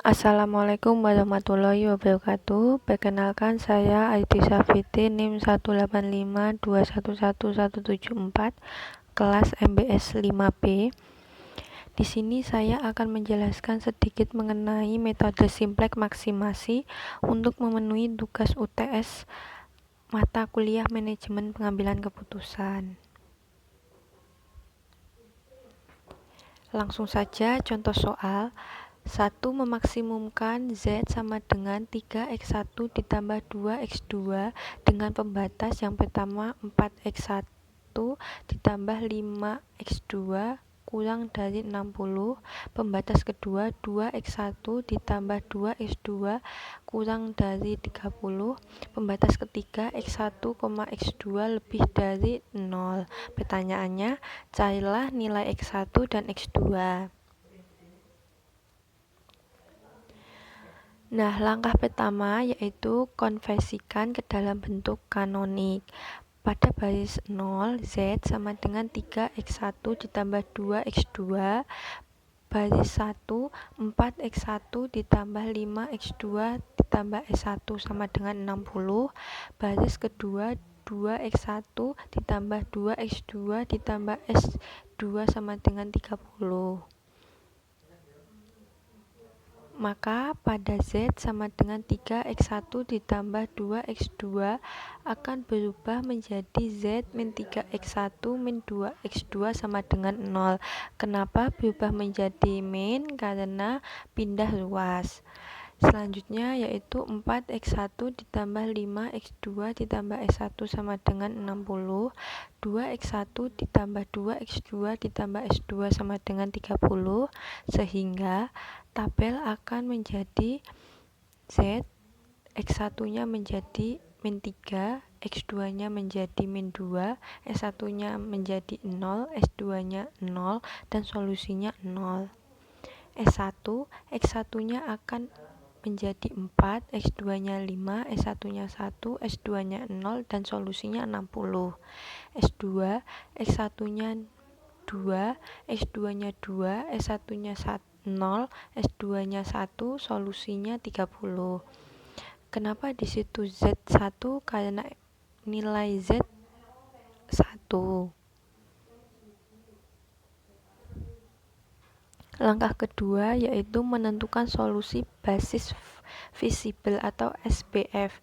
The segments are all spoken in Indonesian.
Assalamualaikum warahmatullahi wabarakatuh. Perkenalkan, saya Aiti Safiti, NIM 185211174, kelas MBS 5B. Di sini saya akan menjelaskan sedikit mengenai metode Simplex maksimasi untuk memenuhi tugas UTS mata kuliah Manajemen Pengambilan Keputusan. Langsung saja contoh soal. 1. Memaksimumkan Z sama dengan 3x1 ditambah 2x2 dengan pembatas yang pertama 4x1 ditambah 5x2 kurang dari 60, pembatas kedua 2x1 ditambah 2x2 kurang dari 30, pembatas ketiga x1, x2 lebih dari 0. Pertanyaannya, carilah nilai x1 dan x2. Nah, langkah pertama yaitu konversikan ke dalam bentuk kanonik. Pada baris 0, Z sama dengan 3x1 ditambah 2x2, baris 1, 4x1 ditambah 5x2 ditambah S1 sama dengan 60, baris kedua 2x1 ditambah 2x2 ditambah S2 sama dengan 30. Maka pada Z sama dengan 3x1 ditambah 2x2 akan berubah menjadi Z min 3x1 min 2x2 sama dengan 0. Kenapa berubah menjadi min? Karena pindah ruas. Selanjutnya yaitu 4x1 ditambah 5x2 ditambah S1 sama dengan 60, 2x1 ditambah 2x2 ditambah S2 sama dengan 30, sehingga tabel akan menjadi Z, x1 nya menjadi min 3, x2 nya menjadi min 2, S1 nya menjadi 0, S2 nya 0, dan solusinya 0. S1, x1 nya akan menjadi 4, x2 nya 5, S1 nya 1, S2 nya 0, dan solusinya 60. S2, x1 nya 2, x2 nya 2, S1 nya 0, S2 nya 1, solusinya 30. Kenapa di situ Z1? Karena nilai Z 1. Langkah kedua yaitu menentukan solusi basis visible atau SBF.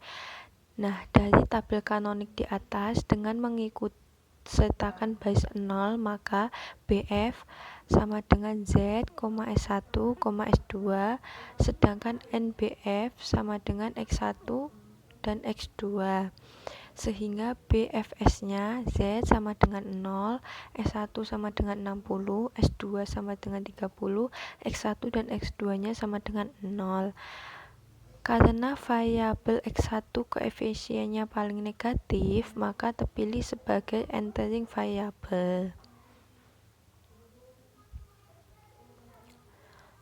Nah, dari tabel kanonik di atas dengan mengikut sertakan baris 0, maka BF sama dengan Z, S1, S2, sedangkan NBF sama dengan X1 dan X2. Sehingga BFS-nya Z sama dengan 0, S1 sama dengan 60, S2 sama dengan 30, X1 dan X2-nya sama dengan 0. Karena variabel X1 koefisiennya paling negatif, maka terpilih sebagai entering variabel.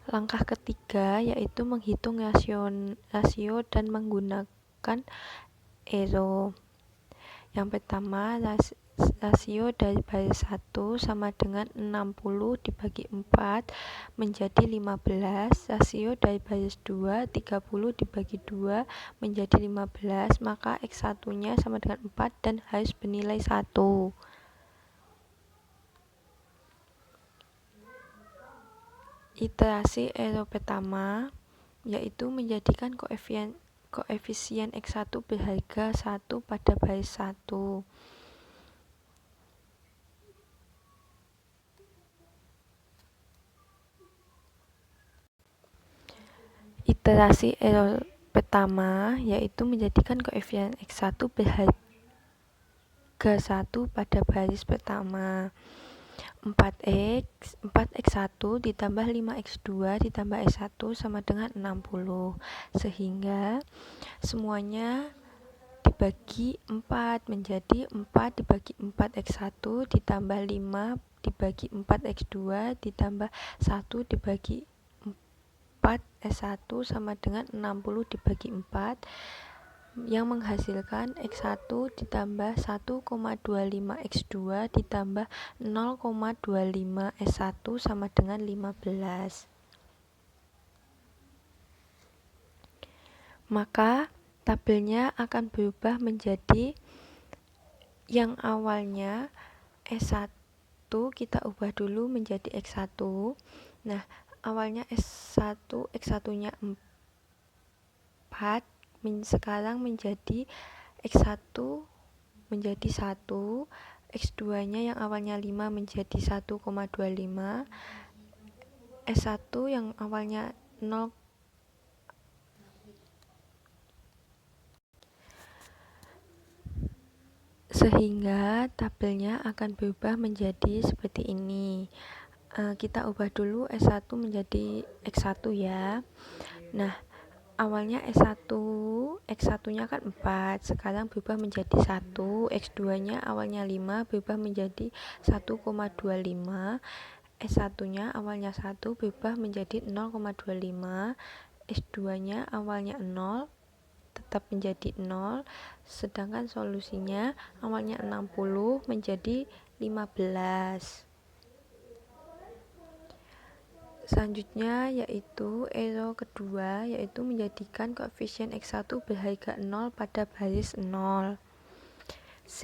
Langkah ketiga yaitu menghitung rasio dan menggunakan arrow. Yang pertama, rasio dari baris 1 sama dengan 60 dibagi 4 menjadi 15. Rasio dari baris 2, 30 dibagi 2 menjadi 15. Maka X1 nya sama dengan 4 dan harus bernilai 1. Iterasi arrow pertama yaitu menjadikan koefisien X1 berharga 1 pada baris 1. Iterasi arrow pertama yaitu menjadikan koefisien X1 berharga 1 pada baris pertama. 4x1 ditambah 5x2 ditambah S1 sama dengan 60, sehingga semuanya dibagi 4 menjadi 4 dibagi 4x1 ditambah 5 dibagi 4x2 ditambah 1 dibagi 4 S1 sama dengan 60 dibagi 4, yang menghasilkan X1 ditambah 1,25 X2 ditambah 0,25 S1 sama dengan 15. maka tabelnya akan berubah menjadi yang awalnya S1 kita ubah dulu menjadi X1. Nah, awalnya S1, X1-nya 4, sekarang menjadi X1 menjadi 1, X2-nya yang awalnya 5 menjadi 1,25, S1 yang awalnya 0, sehingga tabelnya akan berubah menjadi seperti ini. Kita ubah dulu S1 menjadi X1 ya. Nah, awalnya S1, X1-nya kan 4, sekarang berubah menjadi 1, X2-nya awalnya 5 berubah menjadi 1,25, S1-nya awalnya 1 berubah menjadi 0,25, S2-nya awalnya 0 tetap menjadi 0, sedangkan solusinya awalnya 60 menjadi 15. Selanjutnya yaitu ero kedua, yaitu menjadikan koefisien X1 berharga 0 pada baris 0. Z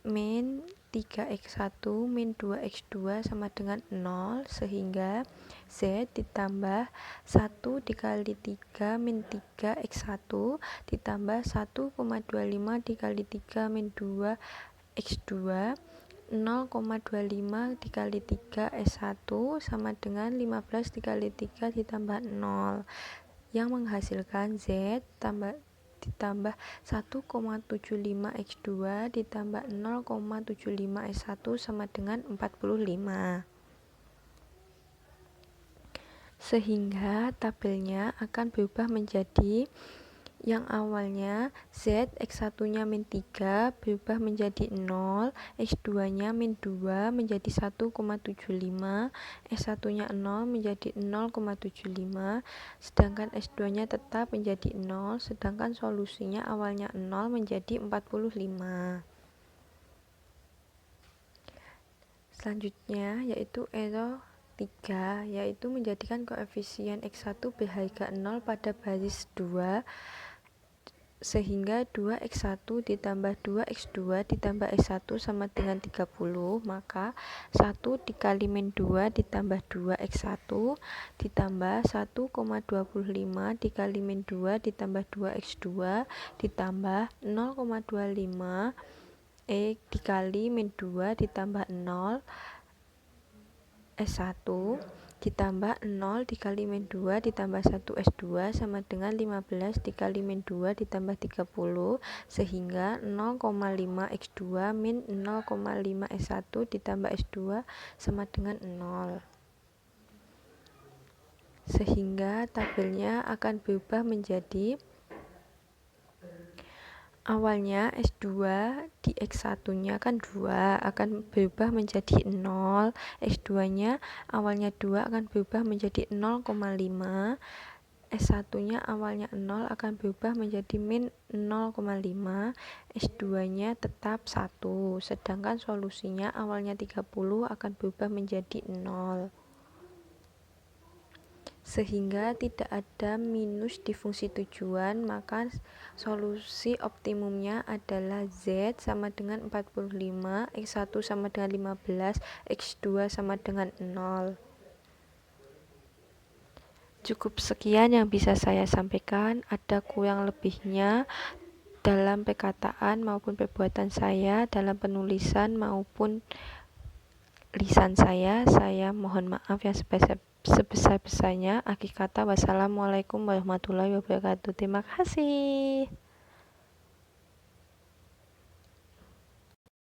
min 3X1 min 2X2 sama dengan 0, sehingga Z ditambah 1 dikali 3 min 3X1 ditambah 1,25 dikali 3 min 2X2 0,25 dikali 3 S1 sama dengan 15 dikali 3 ditambah 0, yang menghasilkan Z ditambah 1,75 X2 ditambah 0,75 S1 sama dengan 45. Sehingga tabelnya akan berubah menjadi yang awalnya Z X1-nya min 3 berubah menjadi 0, X2-nya min 2 menjadi 1,75, S1-nya 0 menjadi 0,75, sedangkan S2-nya tetap menjadi 0, sedangkan solusinya awalnya 0 menjadi 45. Selanjutnya yaitu ero 3, yaitu menjadikan koefisien X1 berharga 0 pada baris 2, sehingga 2X1 ditambah 2X2 ditambah S1 sama dengan 30, maka 1 dikali min 2 ditambah 2X1 ditambah 1,25 dikali min 2 ditambah 2X2 ditambah 0,25 dikali min 2 ditambah 0 S1 ditambah 0 dikali min 2 ditambah 1 S2 sama dengan 15 dikali min 2 ditambah 30, sehingga 0,5 X2 min 0,5 S1 ditambah S2 sama dengan 0. Sehingga tabelnya akan berubah menjadi awalnya S2 di X1-nya kan 2 akan berubah menjadi 0, X2-nya awalnya 2 akan berubah menjadi 0,5, S1-nya awalnya 0 akan berubah menjadi min 0,5, S2-nya tetap 1, sedangkan solusinya awalnya 30 akan berubah menjadi 0. Sehingga tidak ada minus di fungsi tujuan, maka solusi optimumnya adalah Z sama dengan 45, X1 sama dengan 15, X2 sama dengan 0. Cukup sekian yang bisa saya sampaikan, ada kurang lebihnya dalam perkataan maupun perbuatan saya, dalam penulisan maupun lisan saya mohon maaf yang sebesar-besarnya. Akhir kata, wassalamualaikum warahmatullahi wabarakatuh. Terima kasih.